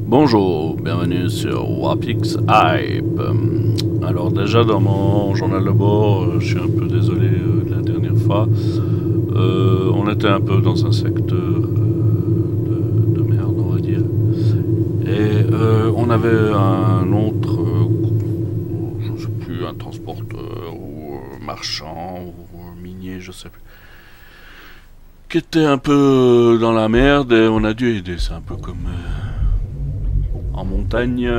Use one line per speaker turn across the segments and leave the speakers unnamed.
Bonjour, bienvenue sur Wapix Hype. Alors déjà dans mon journal de bord, je suis un peu désolé de la dernière fois. On était un peu dans un secteur de merde, on va dire. Et on avait un autre, je sais plus, un transporteur ou marchand ou minier, je sais plus, qui était un peu dans la merde et on a dû aider. C'est un peu comme en montagne,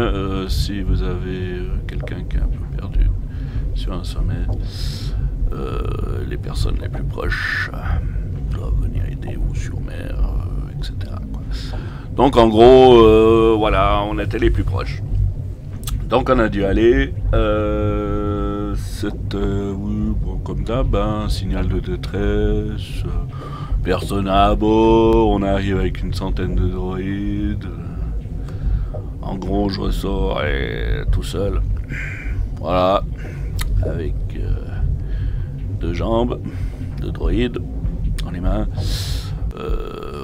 si vous avez quelqu'un qui est un peu perdu sur un sommet, les personnes les plus proches doivent venir aider ou sur mer, etc. quoi. Donc en gros, voilà, on était les plus proches. Donc on a dû aller. Oui, bon, comme d'hab, un signal de détresse, personne à bord, on arrive avec une centaine de droïdes. En gros, je ressors tout seul. Voilà. Avec deux jambes, deux droïdes dans les mains.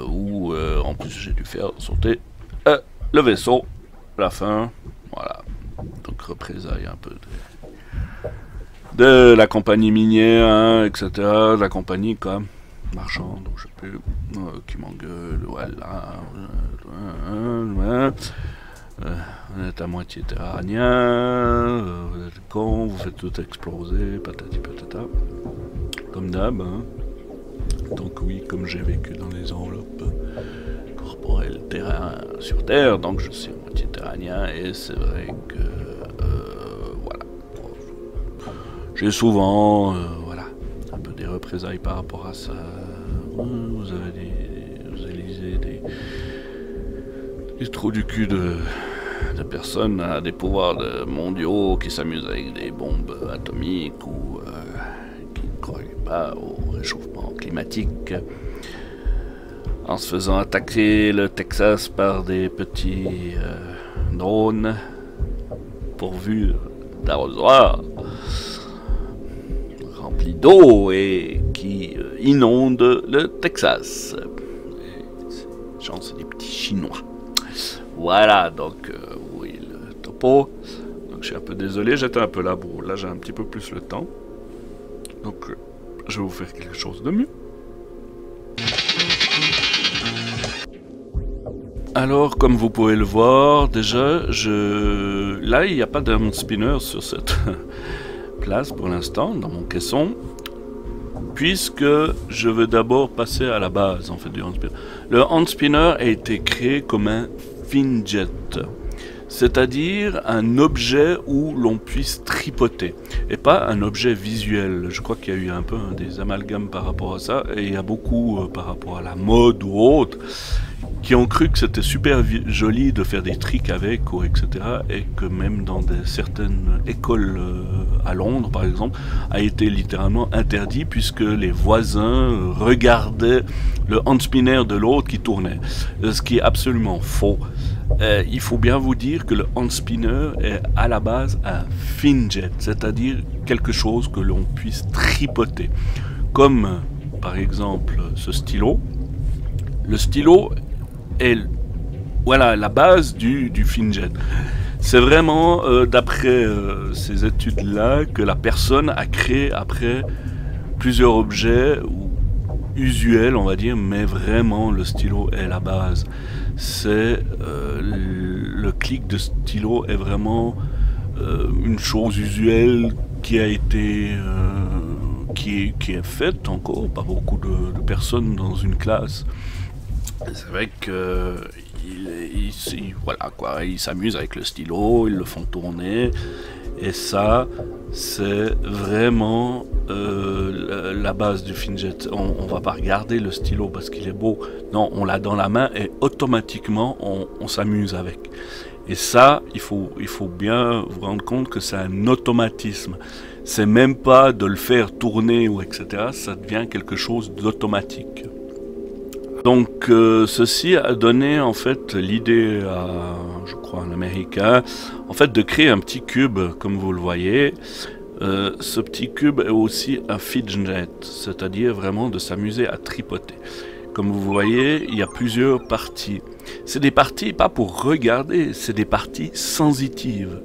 Où en plus j'ai dû faire sauter le vaisseau. La fin. Voilà. Donc représailles un peu de la compagnie minière, hein, etc. De la compagnie quoi. Marchande, donc je sais plus. Qui m'engueule. Voilà. On est à moitié terranien, vous êtes con, vous faites tout exploser, patati patata. Comme d'hab, hein. Donc oui, comme j'ai vécu dans les enveloppes corporelles terrain sur Terre, donc je suis à moitié terranien, et c'est vrai que, voilà. J'ai souvent, voilà, un peu des représailles par rapport à ça. Vous avez des trous du cul de personnes à des pouvoirs mondiaux qui s'amusent avec des bombes atomiques ou qui ne croient pas au réchauffement climatique en se faisant attaquer le Texas par des petits drones pourvus d'arrosoirs remplis d'eau et qui inondent le Texas. Et ces gens, c'est des petits Chinois. Voilà, donc oui, le topo. Donc je suis un peu désolé, j'étais un peu là, bon, là j'ai un petit peu plus le temps. Donc je vais vous faire quelque chose de mieux. Alors, comme vous pouvez le voir, déjà, là il n'y a pas d'un spinner sur cette place pour l'instant, dans mon caisson. Puisque je veux d'abord passer à la base en fait du hand spinner. Le hand spinner a été créé comme un Finjet, c'est-à-dire un objet où l'on puisse tripoter, et pas un objet visuel. Je crois qu'il y a eu un peu des amalgames par rapport à ça, et il y a beaucoup par rapport à la mode ou autre, qui ont cru que c'était super joli de faire des tricks avec, ou etc. Et que même dans certaines écoles à Londres, par exemple, a été littéralement interdit puisque les voisins regardaient le hand spinner de l'autre qui tournait. Ce qui est absolument faux. Il faut bien vous dire que le hand spinner est à la base un Finjet, c'est-à-dire quelque chose que l'on puisse tripoter. Comme par exemple ce stylo. Le stylo est voilà, la base du Finjet. C'est vraiment d'après ces études-là que la personne a créé après plusieurs objets usuels, on va dire, mais vraiment le stylo est la base. C'est le clic de stylo est vraiment une chose usuelle qui a été qui est faite encore par beaucoup de personnes dans une classe. C'est vrai que voilà quoi, ils s'amusent avec le stylo, ils le font tourner, et ça, c'est vraiment la base du Finjet. On va pas regarder le stylo parce qu'il est beau, non, on l'a dans la main et automatiquement on s'amuse avec. Et ça, il faut bien vous rendre compte que c'est un automatisme. C'est même pas de le faire tourner ou etc. Ça devient quelque chose d'automatique. Donc ceci a donné en fait l'idée à, je crois, un Américain, en fait de créer un petit cube, comme vous le voyez. Ce petit cube est aussi un Finjet, c'est-à-dire vraiment de s'amuser à tripoter. Comme vous voyez, il y a plusieurs parties. c'est des parties pas pour regarder, c'est des parties sensitives.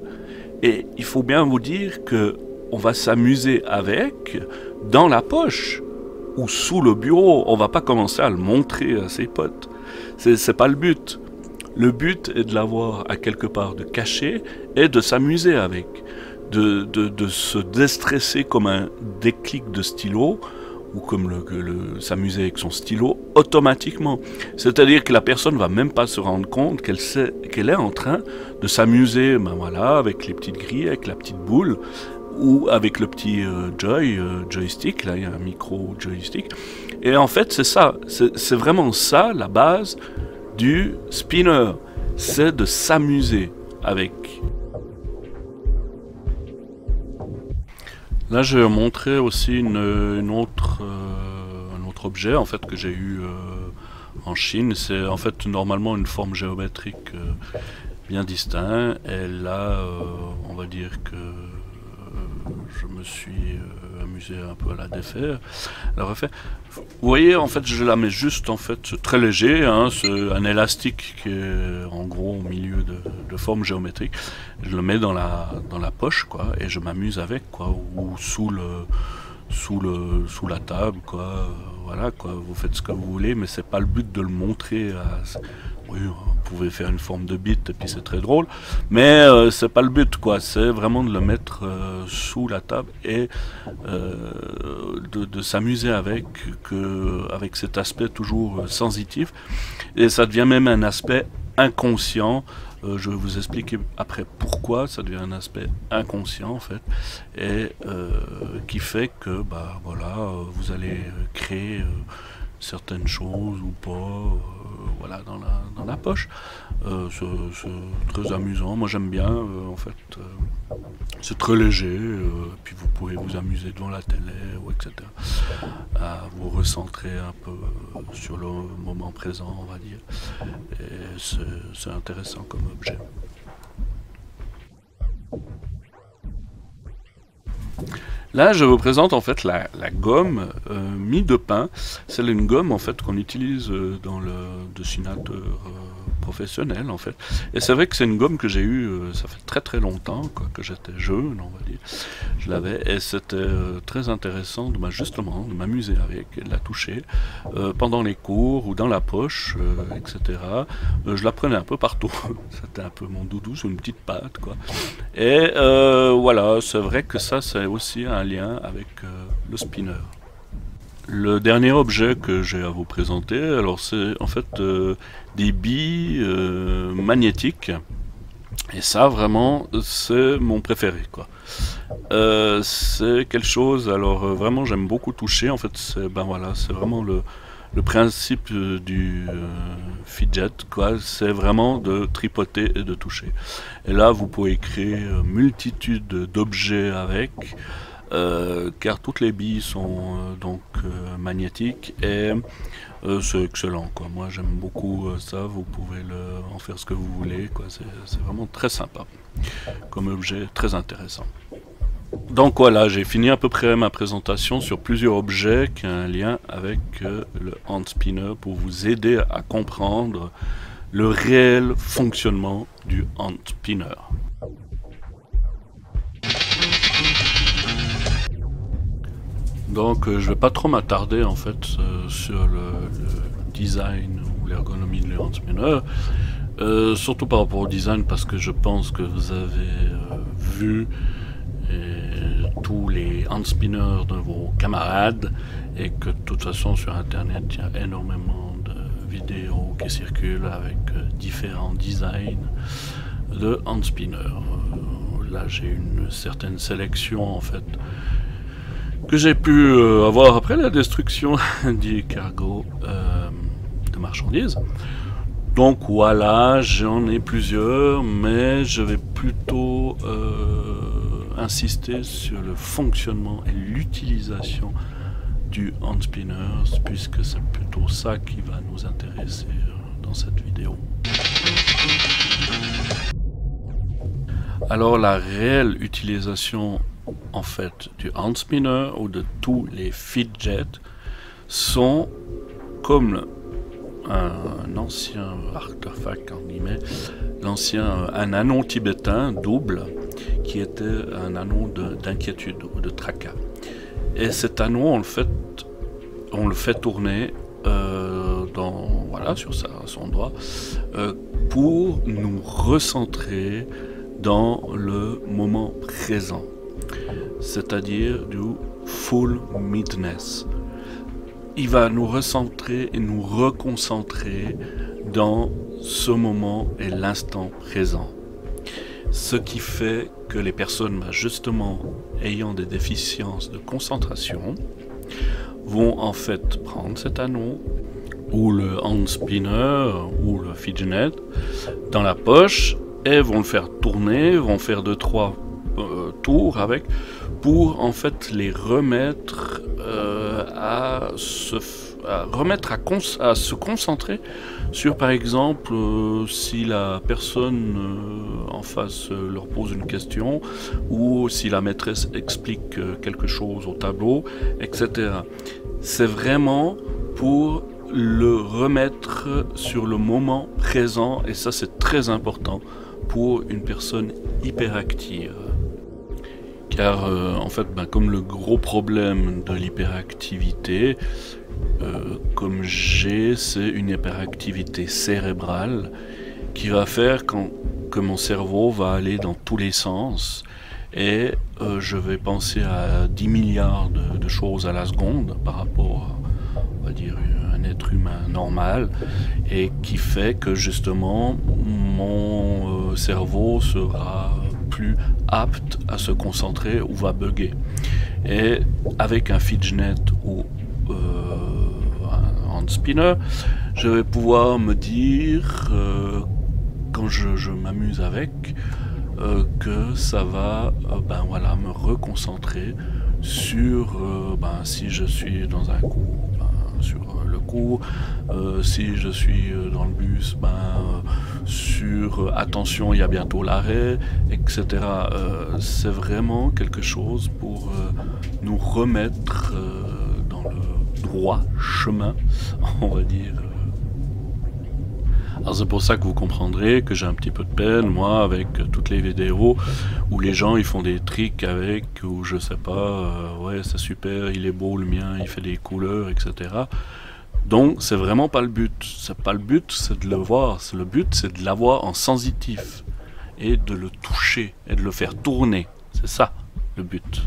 Et il faut bien vous dire que on va s'amuser avec dans la poche ou sous le bureau. On va pas commencer à le montrer à ses potes. C'est pas le but. Le but est de l'avoir à quelque part de cacher et de s'amuser avec. De se déstresser comme un déclic de stylo ou comme s'amuser avec son stylo automatiquement. C'est-à-dire que la personne ne va même pas se rendre compte qu'elle est en train de s'amuser voilà, avec les petites grilles, avec la petite boule ou avec le petit joystick, là il y a un micro joystick. Et en fait c'est ça, c'est vraiment ça la base du spinner, c'est de s'amuser avec. Là, je vais montrer aussi un autre objet en fait que j'ai eu en Chine. C'est en fait normalement une forme géométrique bien distincte. Et là, on va dire que je me suis amusé un peu à la défaire, à la refaire. Vous voyez, en fait, je la mets juste, en fait, très léger, hein, c'est un élastique qui est en gros au milieu de forme géométrique. Je le mets dans la poche, quoi, et je m'amuse avec, quoi, ou sous la table, quoi. Voilà, quoi. Vous faites ce que vous voulez, mais c'est pas le but de le montrer. Oui, vous pouvez faire une forme de bite, et puis c'est très drôle, mais c'est pas le but, quoi. C'est vraiment de le mettre sous la table et de s'amuser avec cet aspect toujours sensitif. Et ça devient même un aspect inconscient. Je vais vous expliquer après pourquoi ça devient un aspect inconscient en fait, et qui fait que bah voilà, vous allez créer certaines choses ou pas, voilà, dans la poche. C'est très amusant, moi j'aime bien, en fait, c'est très léger, puis vous pouvez vous amuser devant la télé, ou etc. À vous recentrer un peu sur le moment présent, on va dire. Et c'est intéressant comme objet. Là, je vous présente en fait la gomme mie de pain. C'est une gomme en fait qu'on utilise dans le dessinateur professionnel en fait. Et c'est vrai que c'est une gomme que j'ai eue, ça fait très très longtemps, quoi, que j'étais jeune, on va dire. Je l'avais et c'était très intéressant justement de m'amuser avec, et de la toucher pendant les cours ou dans la poche, etc. Je la prenais un peu partout. C'était un peu mon doudou sur une petite patte, quoi. Et voilà, c'est vrai que ça c'est aussi un lien avec le spinner. Le dernier objet que j'ai à vous présenter, alors c'est en fait des billes magnétiques. Et ça vraiment c'est mon préféré, quoi. C'est quelque chose, alors vraiment j'aime beaucoup toucher, en fait c'est voilà, c'est vraiment le principe du fidget, quoi, c'est vraiment de tripoter et de toucher. Et là vous pouvez créer multitude d'objets avec, car toutes les billes sont donc magnétiques et c'est excellent, quoi. Moi j'aime beaucoup ça, vous pouvez en faire ce que vous voulez, quoi. C'est vraiment très sympa comme objet, très intéressant. Donc voilà, j'ai fini à peu près ma présentation sur plusieurs objets qui ont un lien avec le hand spinner pour vous aider à comprendre le réel fonctionnement du hand spinner. Donc je vais pas trop m'attarder en fait sur le design ou l'ergonomie de hand spinner, surtout par rapport au design, parce que je pense que vous avez vu tous les hand spinners de vos camarades et que de toute façon sur internet il y a énormément de vidéos qui circulent avec différents designs de hand spinners. Là j'ai une certaine sélection en fait que j'ai pu avoir après la destruction du cargo de marchandises. Donc voilà, j'en ai plusieurs, mais je vais plutôt insister sur le fonctionnement et l'utilisation du hand spinner, puisque c'est plutôt ça qui va nous intéresser dans cette vidéo. Alors la réelle utilisation en fait du hand spinner ou de tous les fidgets sont comme un ancien artefact, en guillemets, un anneau tibétain double qui était un anneau d'inquiétude ou de tracas. Et cet anneau, on le fait tourner sur son doigt pour nous recentrer dans le moment présent, c'est-à-dire du full midness. Il va nous recentrer et nous reconcentrer dans ce moment et l'instant présent. Ce qui fait que les personnes, justement, ayant des déficiences de concentration, vont en fait prendre cet anneau ou le hand spinner ou le fidget dans la poche et vont le faire tourner, vont faire 2-3 tours avec pour en fait les remettre à se concentrer sur, par exemple, si la personne en face leur pose une question ou si la maîtresse explique quelque chose au tableau, etc. C'est vraiment pour le remettre sur le moment présent, et ça c'est très important pour une personne hyperactive. Car en fait, comme le gros problème de l'hyperactivité, comme c'est une hyperactivité cérébrale qui va faire que mon cerveau va aller dans tous les sens et je vais penser à 10 milliards de choses à la seconde par rapport à, on va dire, un être humain normal, et qui fait que justement mon cerveau sera plus apte à se concentrer ou va bugger. Et avec un fidget ou un hand spinner, je vais pouvoir me dire quand je m'amuse avec que ça va me reconcentrer sur si je suis dans un cours, sur le cours, si je suis dans le bus, sur attention, il y a bientôt l'arrêt, etc. C'est vraiment quelque chose pour nous remettre dans le droit chemin, on va dire. Alors c'est pour ça que vous comprendrez que j'ai un petit peu de peine, moi, avec toutes les vidéos où les gens ils font des tricks avec, ou je sais pas, ouais c'est super, il est beau le mien, il fait des couleurs, etc. Donc c'est vraiment pas le but. C'est pas le but, c'est de le voir. Le but, c'est de l'avoir en sensitif et de le toucher et de le faire tourner. C'est ça le but.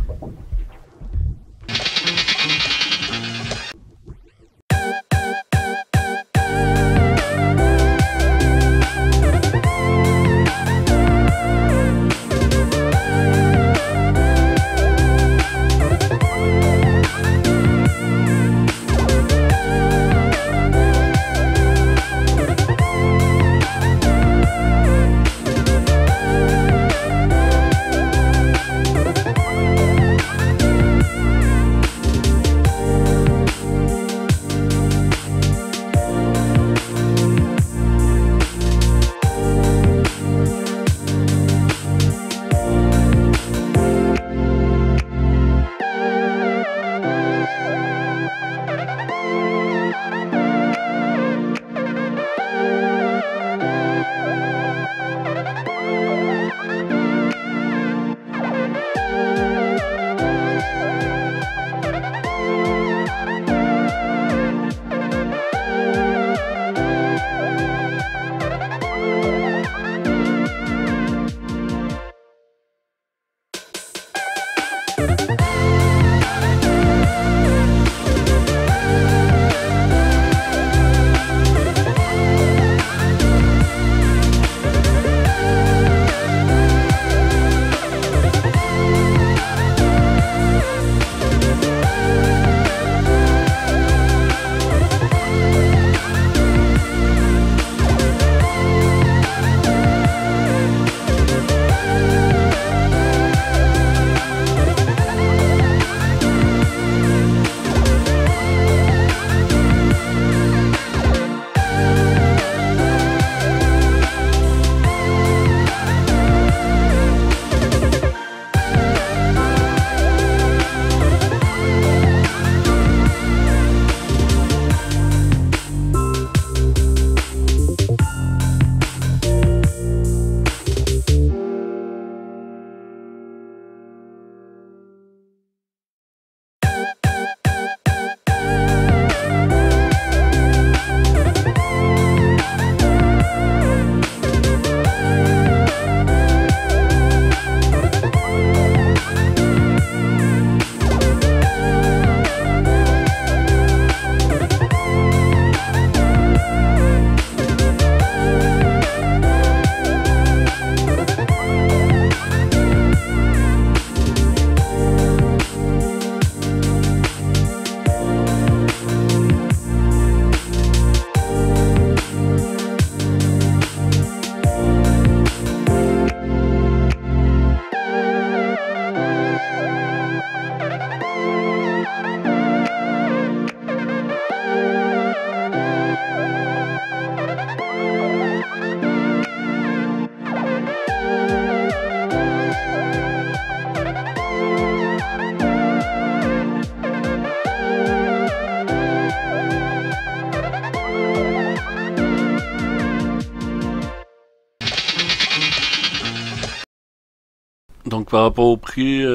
Donc par rapport au prix, les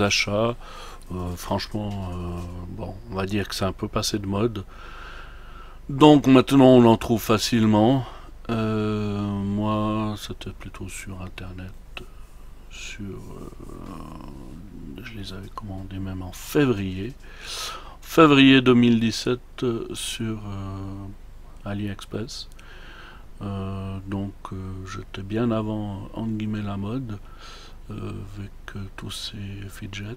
achats, franchement, bon, on va dire que c'est un peu passé de mode. Donc maintenant on en trouve facilement. Moi c'était plutôt sur internet, je les avais commandés même en février 2017 sur AliExpress. Donc j'étais bien avant entre guillemets la mode avec tous ces fidgets.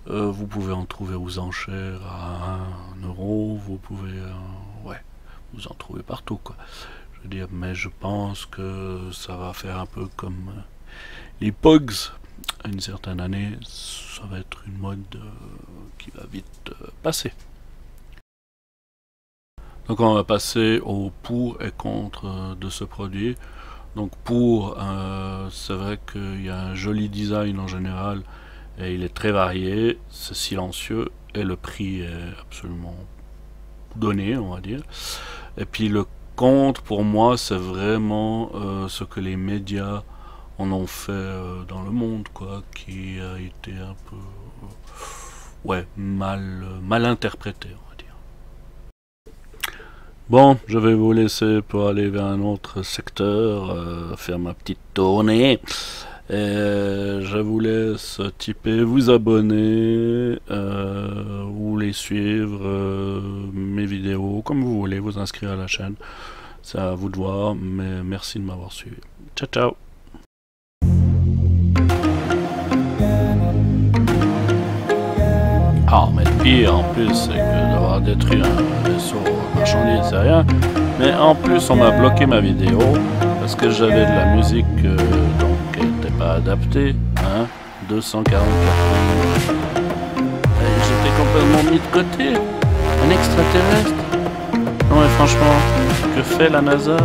Vous pouvez en trouver aux enchères à 1 €, vous pouvez ouais, vous en trouvez partout quoi. Je veux dire, mais je pense que ça va faire un peu comme les Pogs. À une certaine année, ça va être une mode qui va vite passer. Donc on va passer au pour et contre de ce produit. Donc pour, c'est vrai qu'il y a un joli design en général et il est très varié, c'est silencieux et le prix est absolument donné, on va dire. Et puis le contre pour moi c'est vraiment ce que les médias en ont fait dans le monde quoi, qui a été un peu ouais, mal interprété on va dire. Bon, je vais vous laisser pour aller vers un autre secteur, faire ma petite tournée. Je vous laisse typer, vous abonner, ou les suivre, mes vidéos, comme vous voulez, vous inscrire à la chaîne. C'est à vous de voir, mais merci de m'avoir suivi. Ciao, ciao! Ah, mais le pire en plus, c'est que d'avoir détruit un vaisseau marchandise, c'est rien. Mais en plus, on m'a bloqué ma vidéo parce que j'avais de la musique donc qui n'était pas adaptée. Hein, 244 minutes. Et j'étais complètement mis de côté. Un extraterrestre. Non mais franchement, que fait la NASA?